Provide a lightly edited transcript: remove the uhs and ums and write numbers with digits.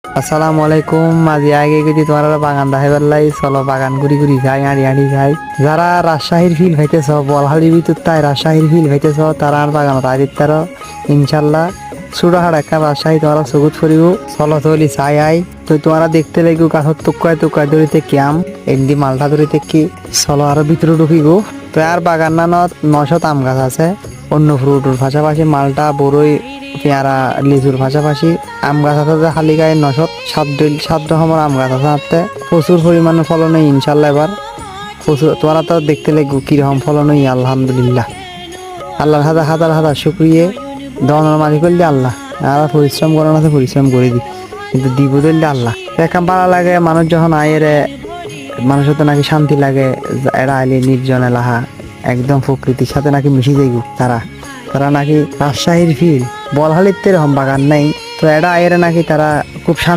আসসালামু আলাইকুম। আজি আগে গেছি তোমার বাগান দেখাইবার লাই, চলো বাগান ঘুরি ঘুরি যাই, আড়ি আড়ি যাই। যারা রাজশাহীর ফিল হইতেছ, বলহালির ভিতর তাই রাজশাহীর ফিল হইতেছ, তারা আর বাগানত আদিত তার ইনশাল্লাহ সুরাহাট একটা রাজশাহী তোমার সবুজ করিব। চলো চলি চাই আই তো তোমারা দেখতে লাগো কাঠত টুকায় টুকায় ধরিতে ক্যাম এমনি মালটা ধরিতে কি। চলো আরো ভিতরে ঢুকিব। তো আর বাগান নানত 900 আম গাছ আছে, অন্য ফ্রুটের পাশাপাশি মালটা বড়ই পেয়ারা লিচুর পাশাপাশি আম গাছ আছে যে খালি গায়ে 900 রকমের আম গাছ আছে। হাতে প্রচুর পরিমাণে ফলন হয় ইনশাল্লাহ। এবার প্রচুর তোরা তো দেখতে লাগবো কিরকম ফলন হয়। আলহামদুলিল্লাহ, আল্লাহর হাজার হাজার হাজার শুক্রিয়ে। দনের মালিক করলে আল্লাহ, আর পরিশ্রম করানো আছে পরিশ্রম করে দিই, কিন্তু দিব দিলে আল্লাহ। দেখা ভালো লাগে মানুষ যখন আয়ের, মানুষের তো নাকি শান্তি লাগে। এরা আইলে নির্জন এলাহা একদম প্রকৃতির সাথে নাকি মিশে যাইব। তারা তারা নাকি রাজশাহীর ফিল বলহালিতে এরকম বাগান নাই, তো এরা আয়ের নাকি তারা খুব শান্তি